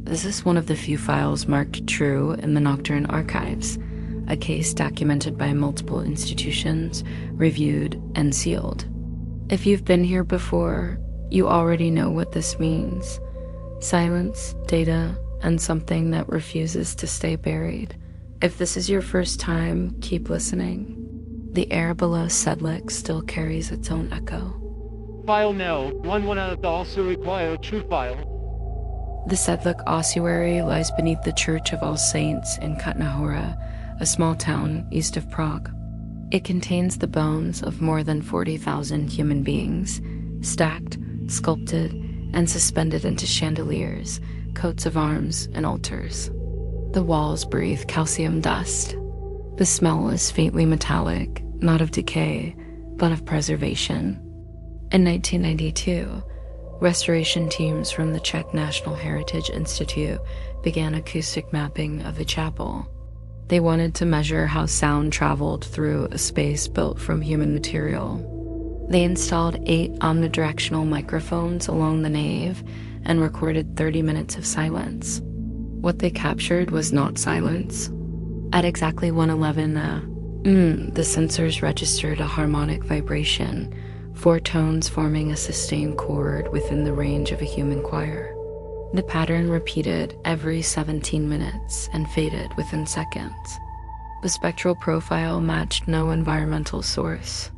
This is one of the few files marked true in the Nocturne archives, a case documented by multiple institutions, reviewed, and sealed. If you've been here before, you already know what this means. Silence, data, and something that refuses to stay buried. If this is your first time, keep listening. The air below Sedlec still carries its own echo. File now. 1 also require true file. The Sedlec Ossuary lies beneath the Church of All Saints in Kutna, a small town east of Prague. It contains the bones of more than 40,000 human beings, stacked, sculpted, and suspended into chandeliers, coats of arms, and altars. The walls breathe calcium dust. The smell is faintly metallic, not of decay, but of preservation. In 1992, restoration teams from the Czech National Heritage Institute began acoustic mapping of the chapel. They wanted to measure how sound traveled through a space built from human material. They installed 8 omnidirectional microphones along the nave and recorded 30 minutes of silence. What they captured was not silence. At exactly 1:11, the sensors registered a harmonic vibration, 4 tones forming a sustained chord within the range of a human choir. The pattern repeated every 17 minutes and faded within seconds. The spectral profile matched no environmental source,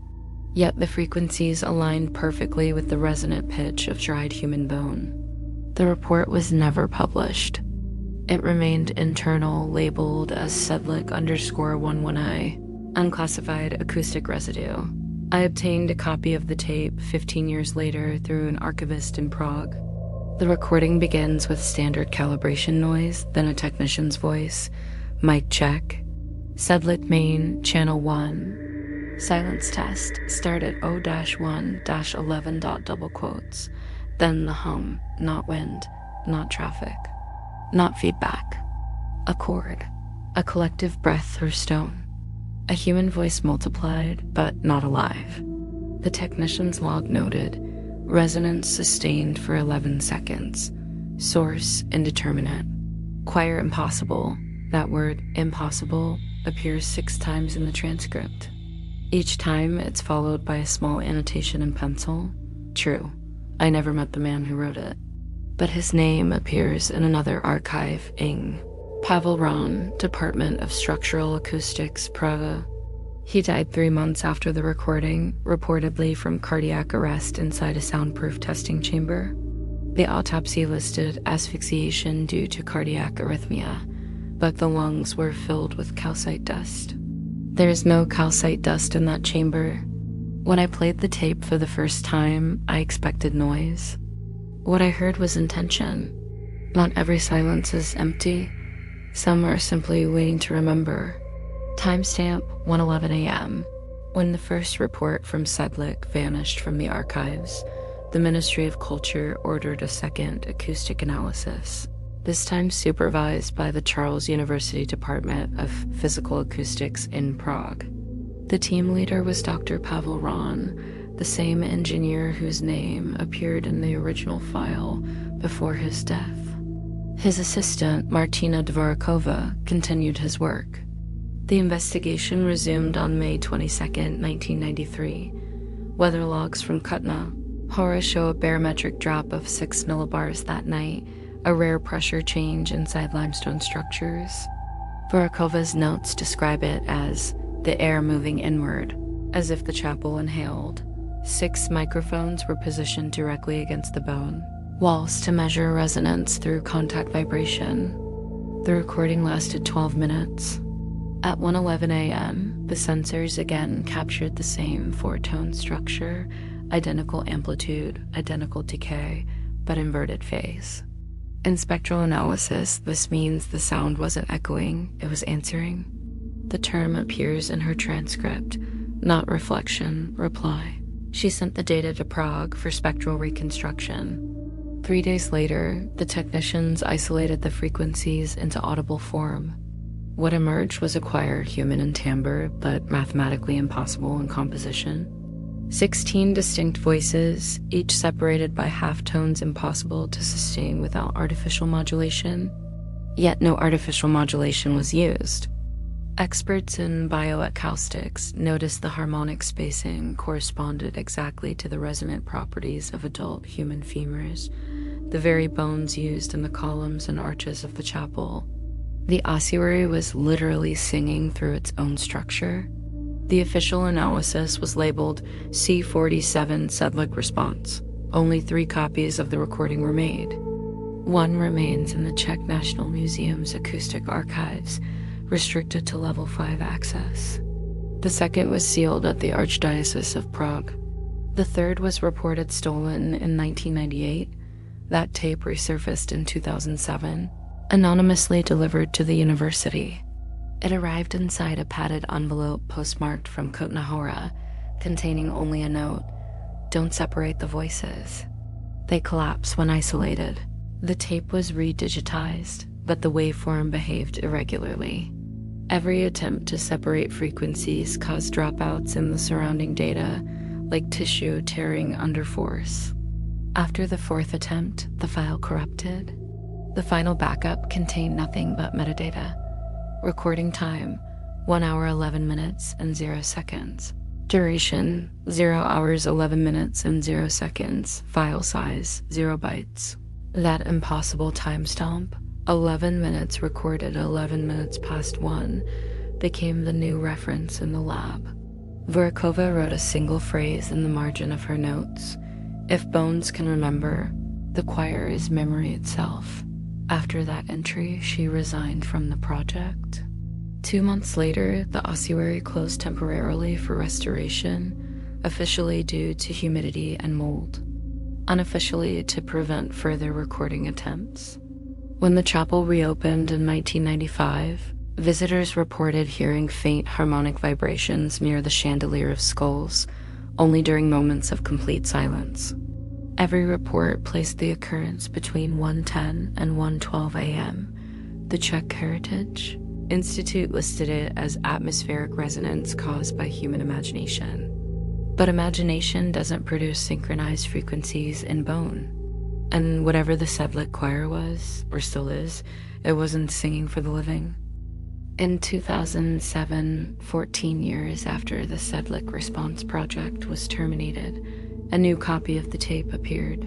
yet the frequencies aligned perfectly with the resonant pitch of dried human bone. The report was never published. It remained internal, labeled as Sedlec_11I, unclassified acoustic residue. I obtained a copy of the tape 15 years later through an archivist in Prague. The recording begins with standard calibration noise, then a technician's voice. Mic check. Sedlec main, channel 1. Silence test. Start at O-1-11 double quotes. Then the hum, not wind, not traffic, not feedback. A chord. A collective breath through stone. A human voice multiplied, but not alive. The technician's log noted, resonance sustained for 11 seconds. Source indeterminate. Choir impossible. That word, impossible, appears 6 times in the transcript. Each time, it's followed by a small annotation in pencil. True, I never met the man who wrote it. But his name appears in another archive, Ing. Pavel Ron, Department of Structural Acoustics, Prague. He died 3 months after the recording, reportedly from cardiac arrest inside a soundproof testing chamber. The autopsy listed asphyxiation due to cardiac arrhythmia, but the lungs were filled with calcite dust. There is no calcite dust in that chamber. When I played the tape for the first time, I expected noise. What I heard was intention. Not every silence is empty. Some are simply waiting to remember. Timestamp 1:11 a.m. When the first report from Sedlec vanished from the archives, the Ministry of Culture ordered a second acoustic analysis, this time supervised by the Charles University Department of Physical Acoustics in Prague. The team leader was Dr. Pavel Ron, the same engineer whose name appeared in the original file before his death. His assistant, Martina Dvorakova, continued his work. The investigation resumed on May 22, 1993. Weather logs from Kutna, Hora show a barometric drop of 6 millibars that night, a rare pressure change inside limestone structures. Dvorakova's notes describe it as the air moving inward, as if the chapel inhaled. 6 microphones were positioned directly against the bone, walls to measure resonance through contact vibration. The recording lasted 12 minutes. At 1:11 a.m., the sensors again captured the same 4-tone structure, identical amplitude, identical decay, but inverted phase. In spectral analysis, this means the sound wasn't echoing, it was answering. The term appears in her transcript, not reflection, reply. She sent the data to Prague for spectral reconstruction. 3 days later, the technicians isolated the frequencies into audible form. What emerged was a choir human in timbre, but mathematically impossible in composition. 16 distinct voices, each separated by halftones impossible to sustain without artificial modulation. Yet no artificial modulation was used. Experts in bioacoustics noticed the harmonic spacing corresponded exactly to the resonant properties of adult human femurs, the very bones used in the columns and arches of the chapel. The ossuary was literally singing through its own structure. The official analysis was labeled C47 Sedlec response. Only 3 copies of the recording were made. One remains in the Czech National Museum's acoustic archives, restricted to level 5 access. The second was sealed at the Archdiocese of Prague. The third was reported stolen in 1998. That tape resurfaced in 2007, anonymously delivered to the university. It arrived inside a padded envelope postmarked from Kutna, containing only a note: "Don't separate the voices. They collapse when isolated." The tape was redigitized, but the waveform behaved irregularly. Every attempt to separate frequencies caused dropouts in the surrounding data, like tissue tearing under force. After the 4th attempt, the file corrupted. The final backup contained nothing but metadata. Recording time, 1 hour 11 minutes and 0 seconds. Duration, 0 hours 11 minutes and 0 seconds. File size, 0 bytes. That impossible timestamp, 11 minutes recorded 11 minutes past 1, became the new reference in the lab. Vorakova wrote a single phrase in the margin of her notes: "If bones can remember, the choir is memory itself." After that entry, she resigned from the project. 2 months later, the ossuary closed temporarily for restoration, officially due to humidity and mold, unofficially to prevent further recording attempts. When the chapel reopened in 1995, visitors reported hearing faint harmonic vibrations near the chandelier of skulls, only during moments of complete silence. Every report placed the occurrence between 1:10 and 1:12 a.m. The Czech Heritage Institute listed it as atmospheric resonance caused by human imagination. But imagination doesn't produce synchronized frequencies in bone. And whatever the Sedlec choir was, or still is, it wasn't singing for the living. In 2007, 14 years after the Sedlec Response Project was terminated, a new copy of the tape appeared.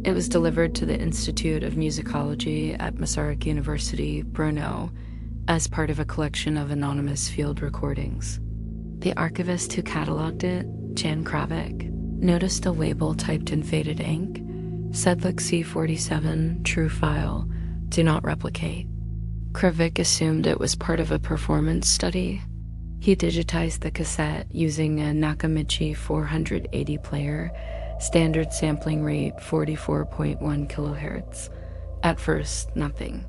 It was delivered to the Institute of Musicology at Masaryk University, Brno, as part of a collection of anonymous field recordings. The archivist who cataloged it, Jan Kravik, noticed a label typed in faded ink: Sedlec C47 true file, do not replicate. Kravik assumed it was part of a performance study. He digitized the cassette using a Nakamichi 480 player, standard sampling rate 44.1 kHz. At first, nothing.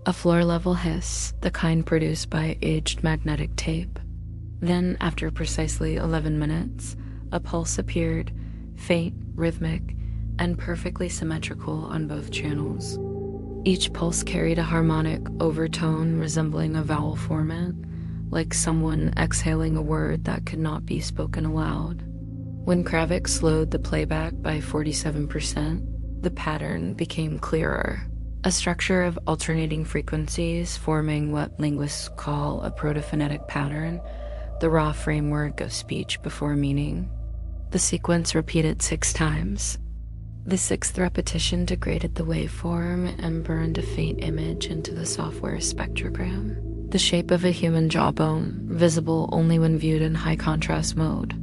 A floor-level hiss, the kind produced by aged magnetic tape. Then, after precisely 11 minutes, a pulse appeared, faint, rhythmic, and perfectly symmetrical on both channels. Each pulse carried a harmonic overtone resembling a vowel format, like someone exhaling a word that could not be spoken aloud. When Kravik slowed the playback by 47%, the pattern became clearer. A structure of alternating frequencies forming what linguists call a protophonetic pattern, the raw framework of speech before meaning. The sequence repeated 6 times. The 6th repetition degraded the waveform and burned a faint image into the software spectrogram. The shape of a human jawbone, visible only when viewed in high contrast mode.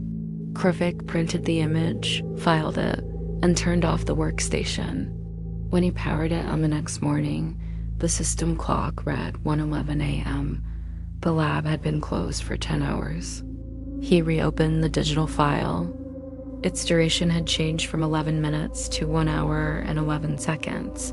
Kravik printed the image, filed it, and turned off the workstation. When he powered it on the next morning, the system clock read 1:11 a.m. The lab had been closed for 10 hours. He reopened the digital file. Its duration had changed from 11 minutes to 1 hour and 11 seconds.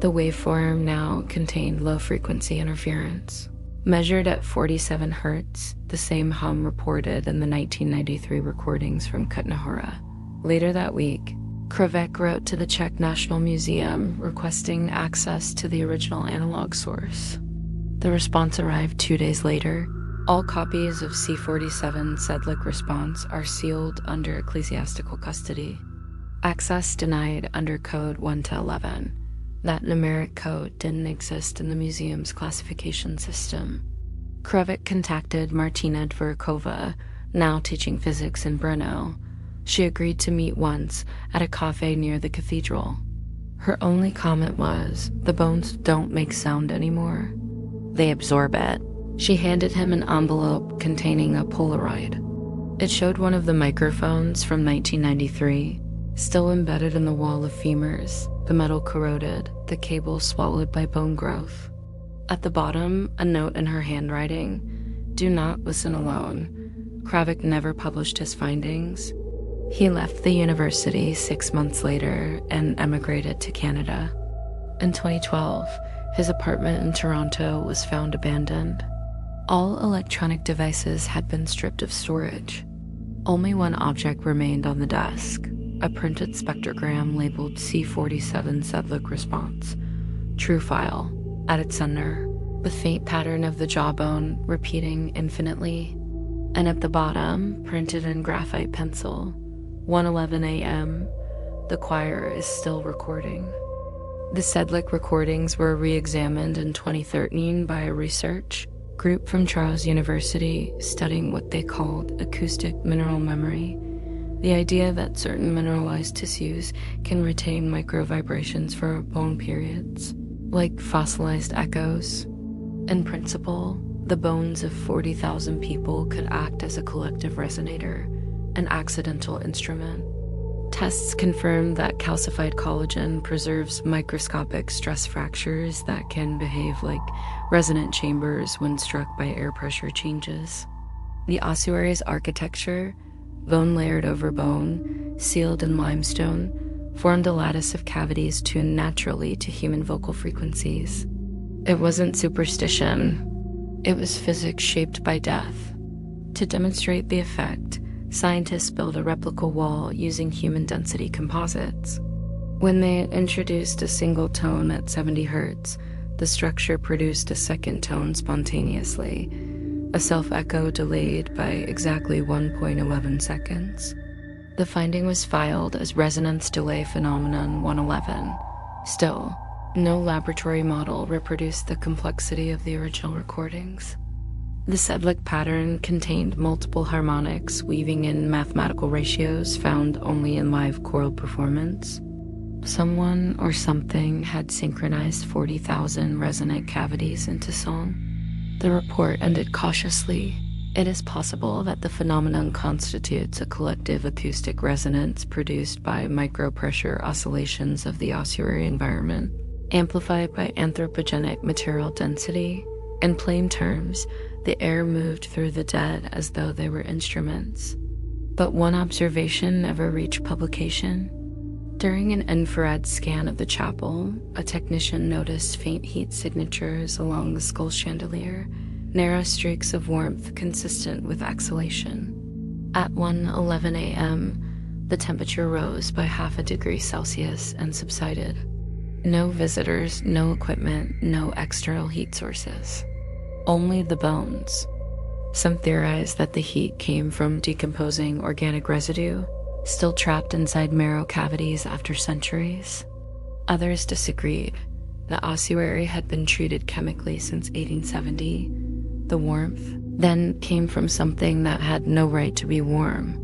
The waveform now contained low-frequency interference. Measured at 47 Hz, the same hum reported in the 1993 recordings from Kutna. Later that week, Kravik wrote to the Czech National Museum requesting access to the original analog source. The response arrived 2 days later. All copies of C-47 Sedlec response are sealed under ecclesiastical custody. Access denied under Code 1-11. That numeric code didn't exist in the museum's classification system. Krevik contacted Martina Dvorkova, now teaching physics in Brno. She agreed to meet once at a cafe near the cathedral. Her only comment was, "The bones don't make sound anymore. They absorb it." She handed him an envelope containing a Polaroid. It showed one of the microphones from 1993, still embedded in the wall of femurs, the metal corroded, the cable swallowed by bone growth. At the bottom, a note in her handwriting, "Do not listen alone." Krevik never published his findings. He left the university 6 months later and emigrated to Canada. In 2012, his apartment in Toronto was found abandoned. All electronic devices had been stripped of storage. Only one object remained on the desk, a printed spectrogram labeled C-47 Sedlec response, true file, at its center, the faint pattern of the jawbone repeating infinitely, and at the bottom, printed in graphite pencil, 1:11 a.m., the choir is still recording. The Sedlec recordings were re-examined in 2013 by a research group from Charles University studying what they called acoustic mineral memory, the idea that certain mineralized tissues can retain micro-vibrations for bone periods, like fossilized echoes. In principle, the bones of 40,000 people could act as a collective resonator, an accidental instrument. Tests confirmed that calcified collagen preserves microscopic stress fractures that can behave like resonant chambers when struck by air pressure changes. The ossuary's architecture, bone layered over bone, sealed in limestone, formed a lattice of cavities tuned naturally to human vocal frequencies. It wasn't superstition. It was physics shaped by death. To demonstrate the effect, scientists built a replica wall using human density composites. When they introduced a single tone at 70 Hz, the structure produced a second tone spontaneously, a self-echo delayed by exactly 1.11 seconds. The finding was filed as resonance delay phenomenon 111. Still, no laboratory model reproduced the complexity of the original recordings. The Sedlec pattern contained multiple harmonics weaving in mathematical ratios found only in live choral performance. Someone or something had synchronized 40,000 resonant cavities into song. The report ended cautiously. It is possible that the phenomenon constitutes a collective acoustic resonance produced by micropressure oscillations of the ossuary environment, amplified by anthropogenic material density. In plain terms, the air moved through the dead as though they were instruments. But one observation never reached publication. During an infrared scan of the chapel, a technician noticed faint heat signatures along the skull chandelier, narrow streaks of warmth consistent with exhalation. At 1:11 a.m., the temperature rose by 0.5 degrees Celsius and subsided. No visitors, no equipment, no external heat sources. Only the bones. Some theorize that the heat came from decomposing organic residue, still trapped inside marrow cavities after centuries. Others disagreed. The ossuary had been treated chemically since 1870. The warmth then came from something that had no right to be warm.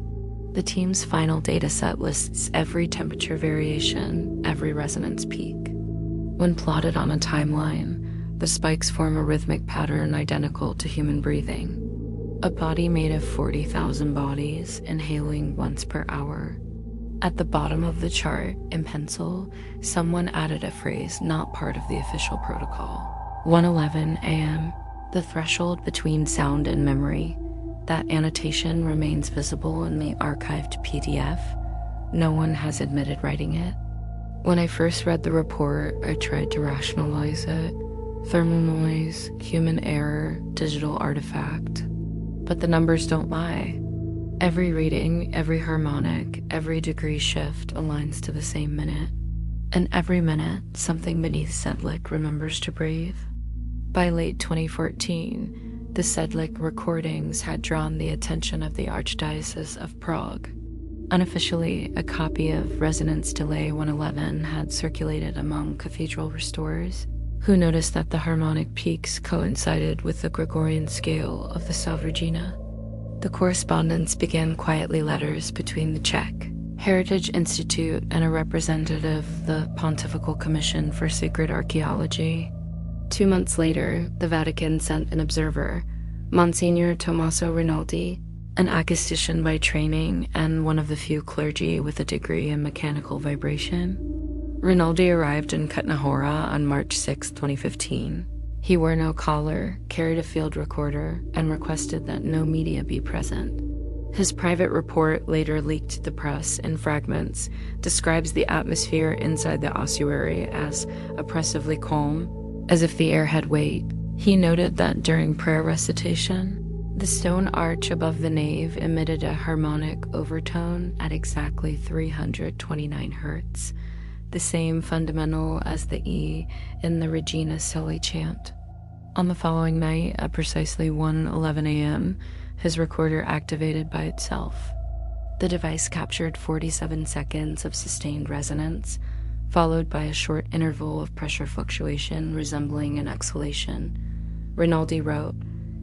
The team's final dataset lists every temperature variation, every resonance peak. When plotted on a timeline, the spikes form a rhythmic pattern identical to human breathing. A body made of 40,000 bodies, inhaling once per hour. At the bottom of the chart, in pencil, someone added a phrase not part of the official protocol. 1:11 a.m., the threshold between sound and memory. That annotation remains visible in the archived PDF. No one has admitted writing it. When I first read the report, I tried to rationalize it. Thermal noise, human error, digital artifact. But the numbers don't lie. Every reading, every harmonic, every degree shift aligns to the same minute. And every minute, something beneath Sedlec remembers to breathe. By late 2014, The Sedlec recordings had drawn the attention of the Archdiocese of Prague. Unofficially, a copy of Resonance Delay 111 had circulated among cathedral restorers, who noticed that the harmonic peaks coincided with the Gregorian scale of the Salve Regina. The correspondence began quietly letters between the Czech Heritage Institute and a representative of the Pontifical Commission for Sacred Archaeology. 2 months later, the Vatican sent an observer, Monsignor Tommaso Rinaldi, an acoustician by training and one of the few clergy with a degree in mechanical vibration. Rinaldi arrived in Kutna-Hora on March 6, 2015. He wore no collar, carried a field recorder, and requested that no media be present. His private report, later leaked to the press in fragments, describes the atmosphere inside the ossuary as oppressively calm, as if the air had weight. He noted that during prayer recitation, the stone arch above the nave emitted a harmonic overtone at exactly 329 hertz, the same fundamental as the E in the Regina Coeli chant. On the following night, at precisely 1:11 a.m., his recorder activated by itself. The device captured 47 seconds of sustained resonance, followed by a short interval of pressure fluctuation resembling an exhalation. Rinaldi wrote,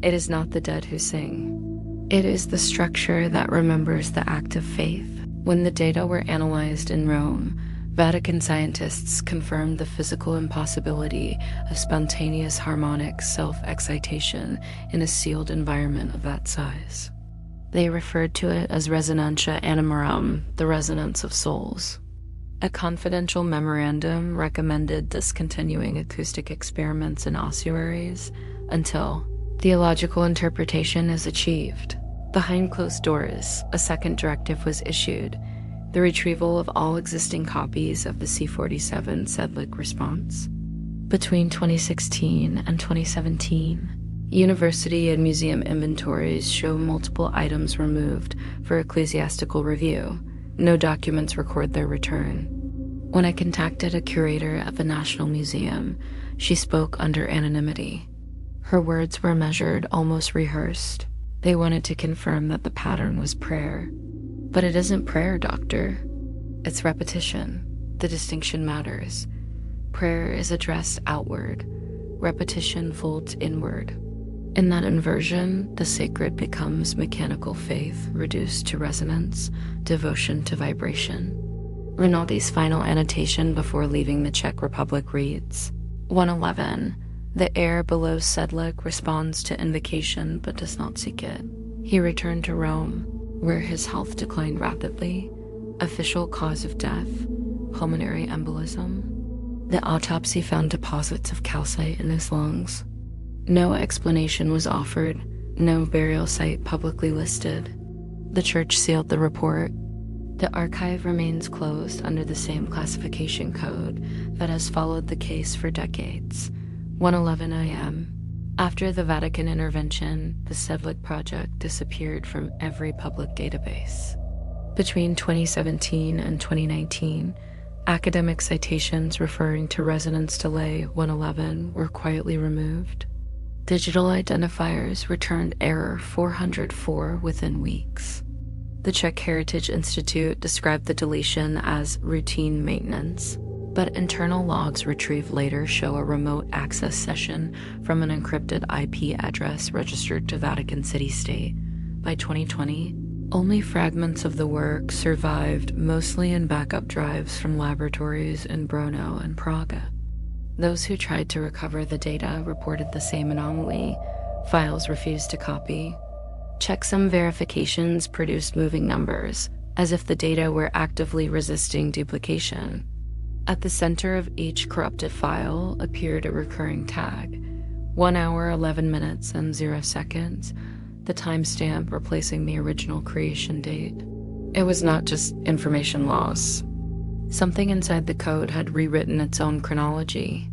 "It is not the dead who sing. It is the structure that remembers the act of faith." When the data were analyzed in Rome, Vatican scientists confirmed the physical impossibility of spontaneous harmonic self-excitation in a sealed environment of that size. They referred to it as resonantia animorum, the resonance of souls. A confidential memorandum recommended discontinuing acoustic experiments in ossuaries until theological interpretation is achieved. Behind closed doors, a second directive was issued: the retrieval of all existing copies of the C-47 Sedlec response. Between 2016 and 2017, university and museum inventories show multiple items removed for ecclesiastical review. No documents record their return. When I contacted a curator at the National Museum, she spoke under anonymity. Her words were measured, almost rehearsed. They wanted to confirm that the pattern was prayer. But it isn't prayer, doctor. It's repetition. The distinction matters. Prayer is addressed outward. Repetition folds inward. In that inversion, the sacred becomes mechanical faith, reduced to resonance, devotion to vibration. Rinaldi's final annotation before leaving the Czech Republic reads, 111. The air below Sedlec responds to invocation but does not seek it. He returned to Rome, where his health declined rapidly. Official cause of death, pulmonary embolism. The autopsy found deposits of calcite in his lungs. No explanation was offered, no burial site publicly listed. The church sealed the report. The archive remains closed under the same classification code that has followed the case for decades. 1:11 a.m. After the Vatican intervention, the Sedlec project disappeared from every public database. Between 2017 and 2019, academic citations referring to resonance delay 111 were quietly removed. Digital identifiers returned error 404 within weeks. The Czech Heritage Institute described the deletion as routine maintenance, but internal logs retrieved later show a remote access session from an encrypted IP address registered to Vatican City State. By 2020, only fragments of the work survived, mostly in backup drives from laboratories in Brno and Praga. Those who tried to recover the data reported the same anomaly. Files refused to copy. Checksum verifications produced moving numbers, as if the data were actively resisting duplication. At the center of each corrupted file appeared a recurring tag, 1 hour, 11 minutes, and 0 seconds, the timestamp replacing the original creation date. It was not just information loss. Something inside the code had rewritten its own chronology.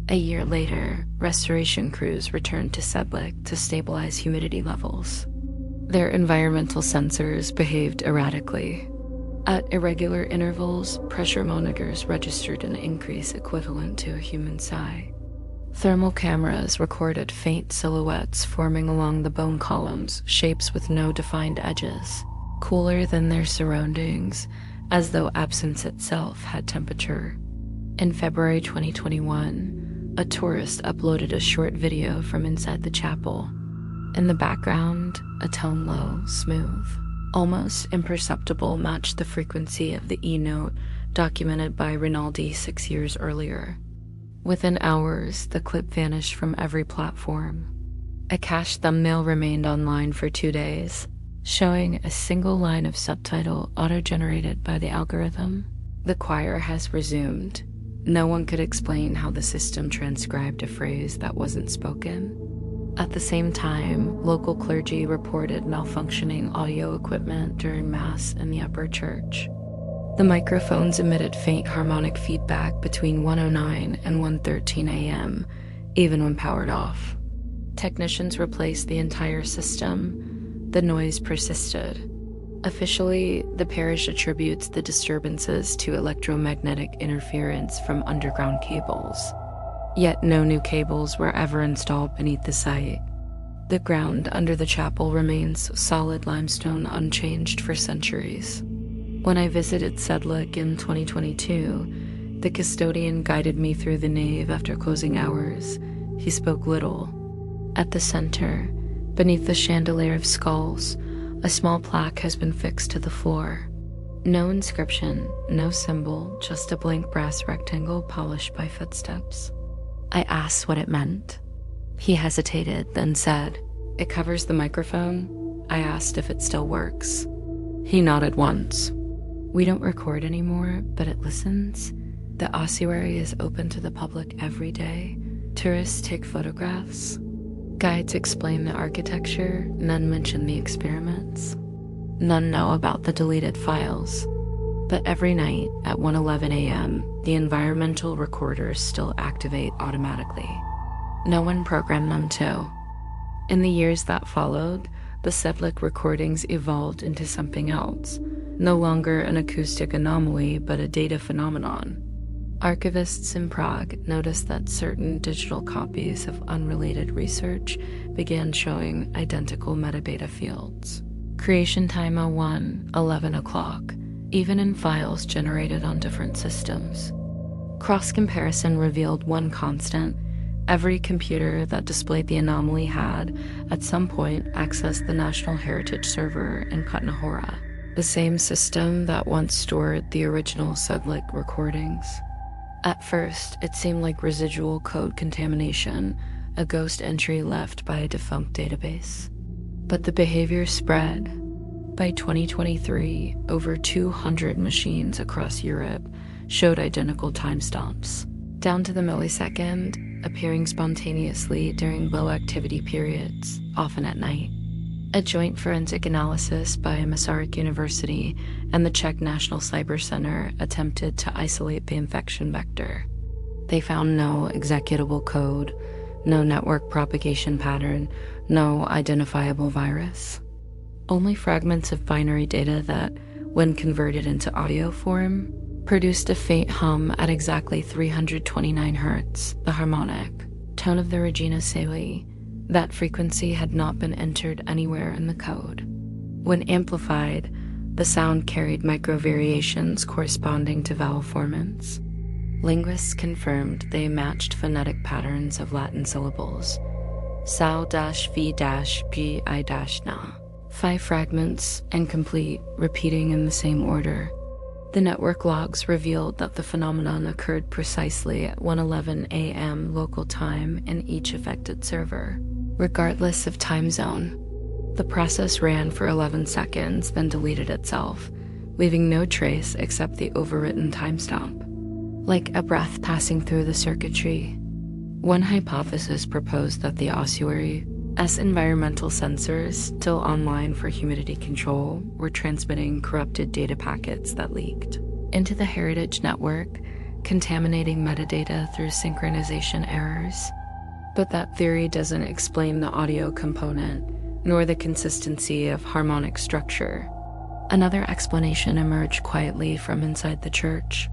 A year later, restoration crews returned to Sedlec to stabilize humidity levels. Their environmental sensors behaved erratically. At irregular intervals, pressure monitors registered an increase equivalent to a human sigh. Thermal cameras recorded faint silhouettes forming along the bone columns, shapes with no defined edges, cooler than their surroundings, as though absence itself had temperature. In February 2021, a tourist uploaded a short video from inside the chapel. In the background, a tone low, smooth, almost imperceptible matched the frequency of the E note documented by Rinaldi 6 years earlier. Within hours, the clip vanished from every platform. A cached thumbnail remained online for 2 days, showing a single line of subtitle auto-generated by the algorithm. The choir has resumed. No one could explain how the system transcribed a phrase that wasn't spoken. At the same time, local clergy reported malfunctioning audio equipment during Mass in the upper church. The microphones emitted faint harmonic feedback between 1:09 and 1:13 a.m., even when powered off. Technicians replaced the entire system. The noise persisted. Officially, the parish attributes the disturbances to electromagnetic interference from underground cables. Yet no new cables were ever installed beneath the site. The ground under the chapel remains solid limestone, unchanged for centuries. When I visited Sedlec in 2022, the custodian guided me through the nave after closing hours. He spoke little. At the center, beneath the chandelier of skulls, a small plaque has been fixed to the floor. No inscription, no symbol, just a blank brass rectangle polished by footsteps. I asked what it meant. He hesitated, then said, "It covers the microphone." I asked if it still works. He nodded once. "We don't record anymore, but it listens. The ossuary is open to the public every day. Tourists take photographs. Guides explain the architecture, none mention the experiments. None know about the deleted files. But every night at 1:11 a.m., the environmental recorders still activate automatically. No one programmed them to." In the years that followed, the Sedlec recordings evolved into something else, no longer an acoustic anomaly, but a data phenomenon. Archivists in Prague noticed that certain digital copies of unrelated research began showing identical metadata fields. Creation time 01, 11 o'clock, even in files generated on different systems. Cross-comparison revealed one constant. Every computer that displayed the anomaly had, at some point, accessed the National Heritage Server in Kutna-Hora, the same system that once stored the original Sedlec recordings. At first, it seemed like residual code contamination, a ghost entry left by a defunct database. But the behavior spread. By 2023, over 200 machines across Europe showed identical timestamps, down to the millisecond, appearing spontaneously during low activity periods, often at night. A joint forensic analysis by Masaryk University and the Czech National Cyber Center attempted to isolate the infection vector. They found no executable code, no network propagation pattern, no identifiable virus. Only fragments of binary data that, when converted into audio form, produced a faint hum at exactly 329 Hz, the harmonic tone of the Regina Caeli. That frequency had not been entered anywhere in the code. When amplified, the sound carried micro-variations corresponding to vowel formants. Linguists confirmed they matched phonetic patterns of Latin syllables. Sao-v-gi-na. 5 fragments, and complete, repeating in the same order. The network logs revealed that the phenomenon occurred precisely at 1:11 a.m. local time in each affected server, regardless of time zone. The process ran for 11 seconds, then deleted itself, leaving no trace except the overwritten timestamp, like a breath passing through the circuitry. One hypothesis proposed that the ossuary, as environmental sensors, still online for humidity control, were transmitting corrupted data packets that leaked into the heritage network, contaminating metadata through synchronization errors. But that theory doesn't explain the audio component, nor the consistency of harmonic structure. Another explanation emerged quietly from inside the church.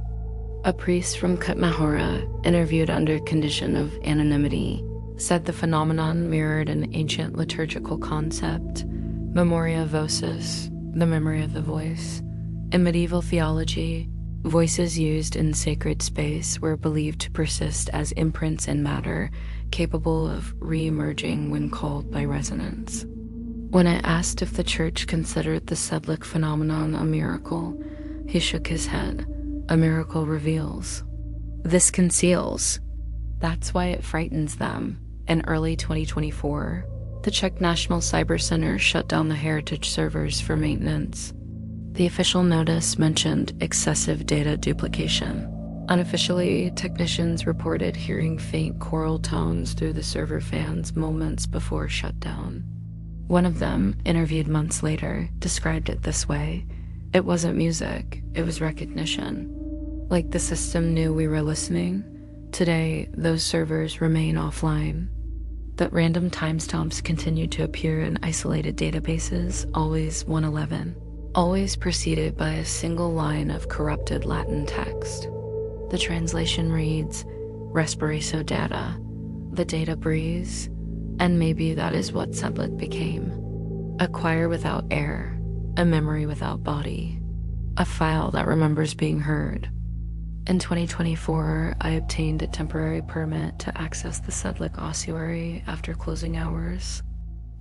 A priest from Kutmahora, interviewed under condition of anonymity, said the phenomenon mirrored an ancient liturgical concept, memoria vocis, the memory of the voice. In medieval theology, voices used in sacred space were believed to persist as imprints in matter, capable of re-emerging when called by resonance. When I asked if the church considered the Sedlec phenomenon a miracle, he shook his head. A miracle reveals. This conceals. That's why it frightens them. In early 2024, the Czech National Cyber Center shut down the heritage servers for maintenance. The official notice mentioned excessive data duplication. Unofficially, technicians reported hearing faint choral tones through the server fans moments before shutdown. One of them, interviewed months later, described it this way. It wasn't music, it was recognition. Like the system knew we were listening. Today, those servers remain offline. But random timestamps continue to appear in isolated databases, always 111, always preceded by a single line of corrupted Latin text. The translation reads, Respiraso data. The data breathes, and maybe that is what Sedlec became. A choir without air, a memory without body, a file that remembers being heard. In 2024, I obtained a temporary permit to access the Sedlec Ossuary after closing hours.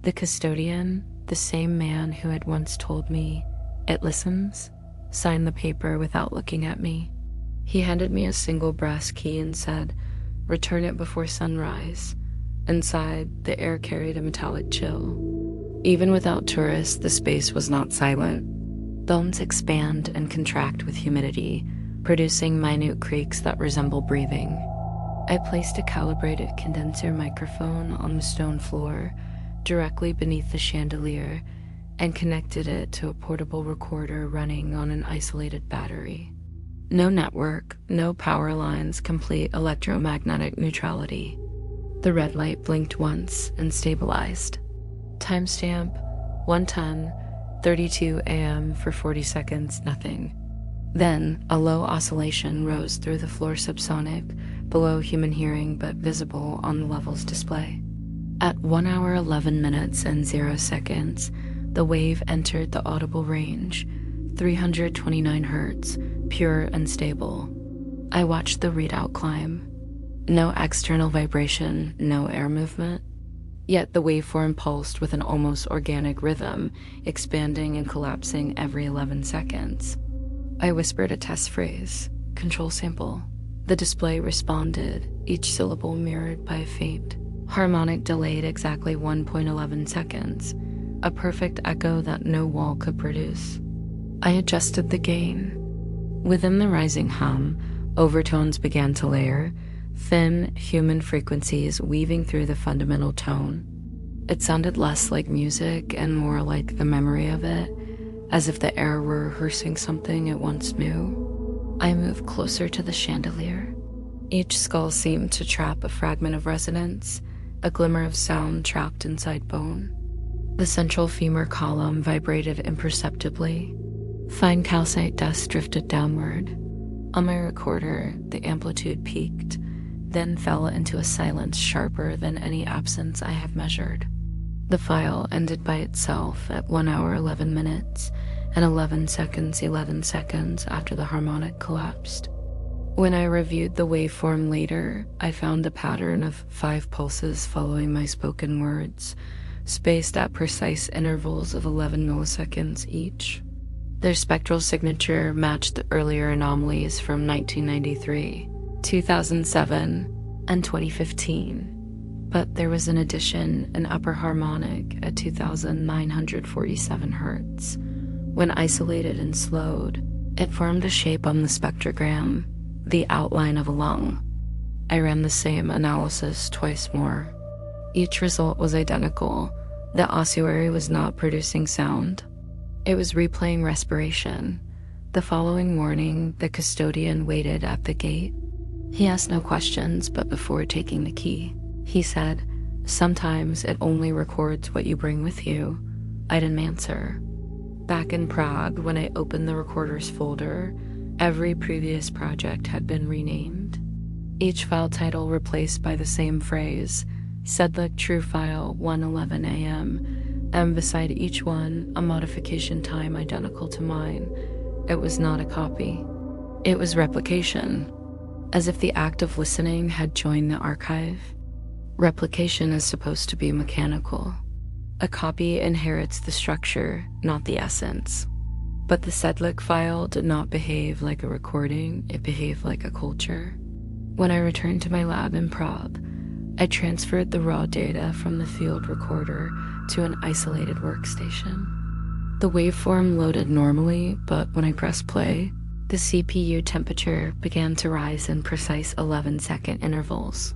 The custodian, the same man who had once told me, "It listens," signed the paper without looking at me. He handed me a single brass key and said, "Return it before sunrise." Inside, the air carried a metallic chill. Even without tourists, the space was not silent. Bones expand and contract with humidity, producing minute creaks that resemble breathing. I placed a calibrated condenser microphone on the stone floor, directly beneath the chandelier, and connected it to a portable recorder running on an isolated battery. No network, no power lines, complete electromagnetic neutrality. The red light blinked once and stabilized. Timestamp 1:10:32 a.m. for 40 seconds, nothing. Then, a low oscillation rose through the floor subsonic, below human hearing but visible on the levels display. At 1 hour 11 minutes and 0 seconds, the wave entered the audible range, 329 hertz, pure and stable. I watched the readout climb. No external vibration, no air movement. Yet the waveform pulsed with an almost organic rhythm, expanding and collapsing every 11 seconds. I whispered a test phrase, control sample. The display responded, each syllable mirrored by a faint harmonic delayed exactly 1.11 seconds, a perfect echo that no wall could produce. I adjusted the gain. Within the rising hum, overtones began to layer, thin human frequencies weaving through the fundamental tone. It sounded less like music and more like the memory of it, as if the air were rehearsing something it once knew. I moved closer to the chandelier. Each skull seemed to trap a fragment of resonance, a glimmer of sound trapped inside bone. The central femur column vibrated imperceptibly. Fine calcite dust drifted downward. On my recorder, the amplitude peaked, then fell into a silence sharper than any absence I have measured. The file ended by itself at 1 hour 11 minutes and 11 seconds after the harmonic collapsed. When I reviewed the waveform later, I found a pattern of 5 pulses following my spoken words, spaced at precise intervals of 11 milliseconds each. Their spectral signature matched the earlier anomalies from 1993, 2007, and 2015. But there was an addition, an upper harmonic at 2,947 hertz. When isolated and slowed, it formed a shape on the spectrogram, the outline of a lung. I ran the same analysis twice more. Each result was identical. The ossuary was not producing sound. It was replaying respiration. The following morning, the custodian waited at the gate. He asked no questions, but before taking the key, he said, "Sometimes it only records what you bring with you." I didn't answer. Back in Prague, when I opened the recorder's folder, Every previous project had been renamed, each file title replaced by the same phrase, Sedlec True File 1:11 a.m., and beside each one, a modification time identical to mine. It was not a copy. It was replication, as if the act of listening had joined the archive. Replication is supposed to be mechanical. A copy inherits the structure, not the essence. But the Sedlec file did not behave like a recording, it behaved like a culture. When I returned to my lab in Prague, I transferred the raw data from the field recorder to an isolated workstation. The waveform loaded normally, but when I pressed play, the CPU temperature began to rise in precise 11-second intervals.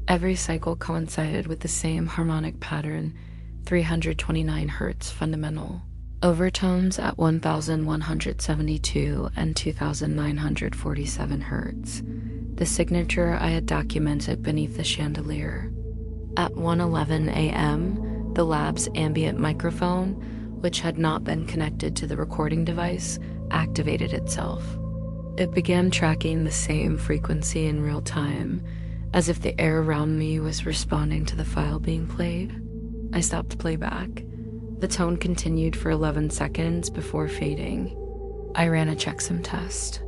Every cycle coincided with the same harmonic pattern, 329 Hz fundamental. Overtones at 1172 and 2947 Hz. The signature I had documented beneath the chandelier. At 1:11 a.m., the lab's ambient microphone, which had not been connected to the recording device, activated itself. It began tracking the same frequency in real time, as if the air around me was responding to the file being played. I stopped playback. The tone continued for 11 seconds before fading. I ran a checksum test.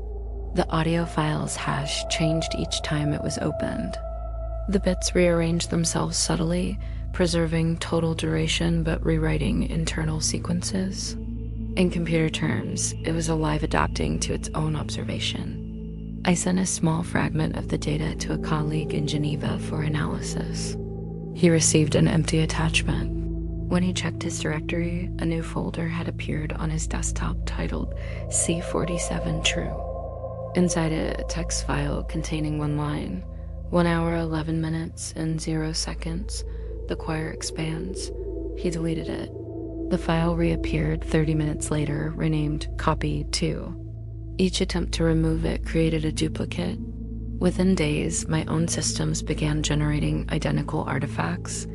The audio file's hash changed each time it was opened. The bits rearranged themselves subtly, preserving total duration but rewriting internal sequences. In computer terms, it was alive, adapting to its own observation. I sent a small fragment of the data to a colleague in Geneva for analysis. He received an empty attachment. When he checked his directory, a new folder had appeared on his desktop titled C47 True. Inside it, a text file containing one line, 1 hour 11 minutes and 0 seconds, the choir expands. He deleted it. The file reappeared 30 minutes later, renamed Copy 2. Each attempt to remove it created a duplicate. Within days, my own systems began generating identical artifacts,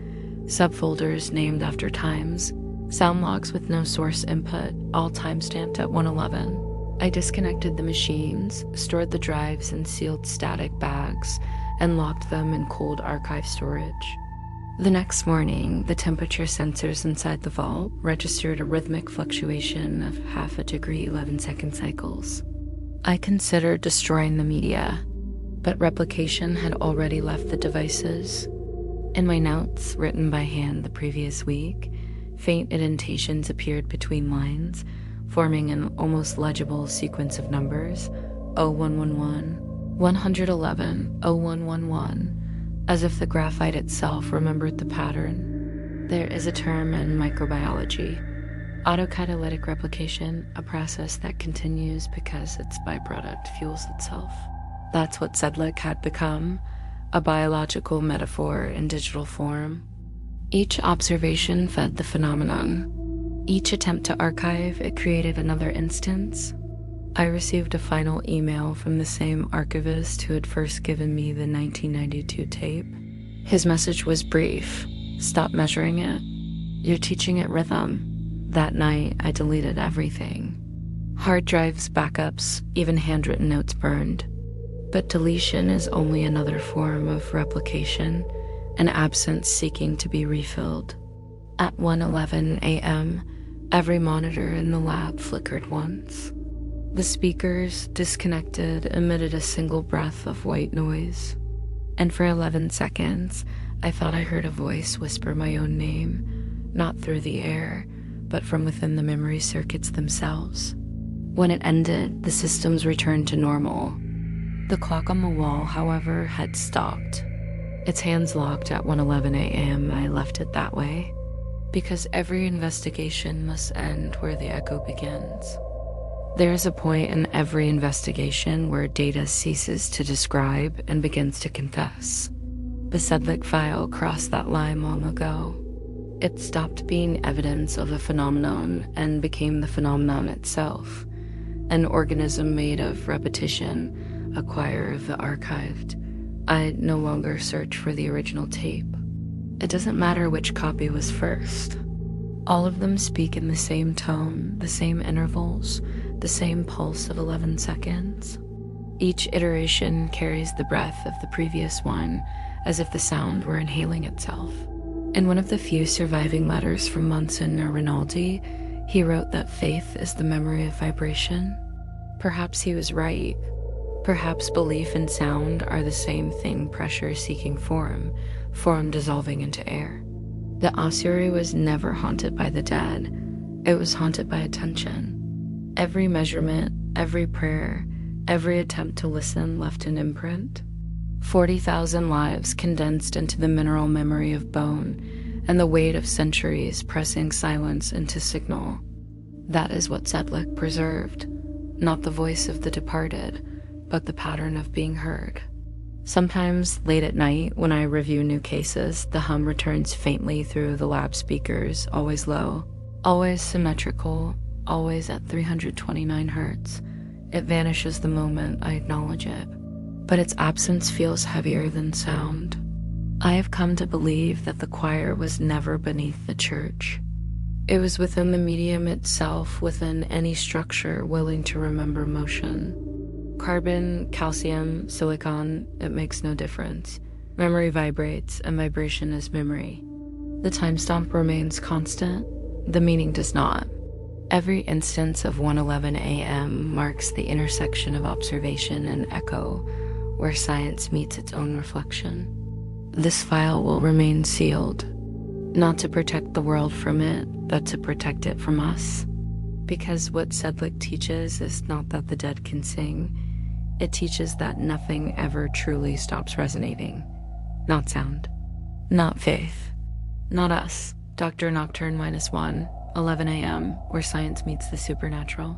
subfolders named after times, sound logs with no source input, all timestamped at 1:11. I disconnected the machines, stored the drives in sealed static bags, and locked them in cold archive storage. The next morning, the temperature sensors inside the vault registered a rhythmic fluctuation of 0.5 degree 11-second cycles. I considered destroying the media, but replication had already left the devices. In my notes, written by hand the previous week, faint indentations appeared between lines, forming an almost legible sequence of numbers, 0111, 111, 0111, as if the graphite itself remembered the pattern. There is a term in microbiology, autocatalytic replication, a process that continues because its byproduct fuels itself. That's what Sedlec had become, a biological metaphor in digital form. Each observation fed the phenomenon. Each attempt to archive, it created another instance. I received a final email from the same archivist who had first given me the 1992 tape. His message was brief. Stop measuring it. You're teaching it rhythm. That night, I deleted everything. Hard drives, backups, even handwritten notes burned. But deletion is only another form of replication, an absence seeking to be refilled. At 1:11 a.m., every monitor in the lab flickered once. The speakers, disconnected, emitted a single breath of white noise. And for 11 seconds, I thought I heard a voice whisper my own name, not through the air, but from within the memory circuits themselves. When it ended, the systems returned to normal. The clock on the wall, however, had stopped. Its hands locked at 1:11 a.m. I left it that way, because every investigation must end where the echo begins. There is a point in every investigation where data ceases to describe and begins to confess. The Sedlec file crossed that line long ago. It stopped being evidence of a phenomenon and became the phenomenon itself, an organism made of repetition, a choir of the archived. I no longer search for the original tape. It doesn't matter which copy was first. All of them speak in the same tone, the same intervals, the same pulse of 11 seconds. Each iteration carries the breath of the previous one, as if the sound were inhaling itself. In one of the few surviving letters from Munson or Rinaldi, he wrote that faith is the memory of vibration. Perhaps he was right. Perhaps belief and sound are the same thing, pressure seeking form, form dissolving into air. The ossuary was never haunted by the dead. It was haunted by attention. Every measurement, every prayer, every attempt to listen left an imprint. 40,000 lives condensed into the mineral memory of bone, and the weight of centuries pressing silence into signal. That is what Sedlec preserved, not the voice of the departed, but the pattern of being heard. Sometimes, late at night, when I review new cases, the hum returns faintly through the lab speakers, always low, always symmetrical, always at 329 hertz. It vanishes the moment I acknowledge it, but its absence feels heavier than sound. I have come to believe that the choir was never beneath the church. It was within the medium itself, within any structure willing to remember motion. Carbon, calcium, silicon, it makes no difference. Memory vibrates, and vibration is memory. The time stamp remains constant, the meaning does not. Every instance of 1:11 a.m. marks the intersection of observation and echo, where science meets its own reflection. This file will remain sealed, not to protect the world from it, but to protect it from us. Because what Sedlec teaches is not that the dead can sing. It teaches that nothing ever truly stops resonating. Not sound. Not faith. Not us. Dr. Nocturne -1, 11 a.m., where science meets the supernatural.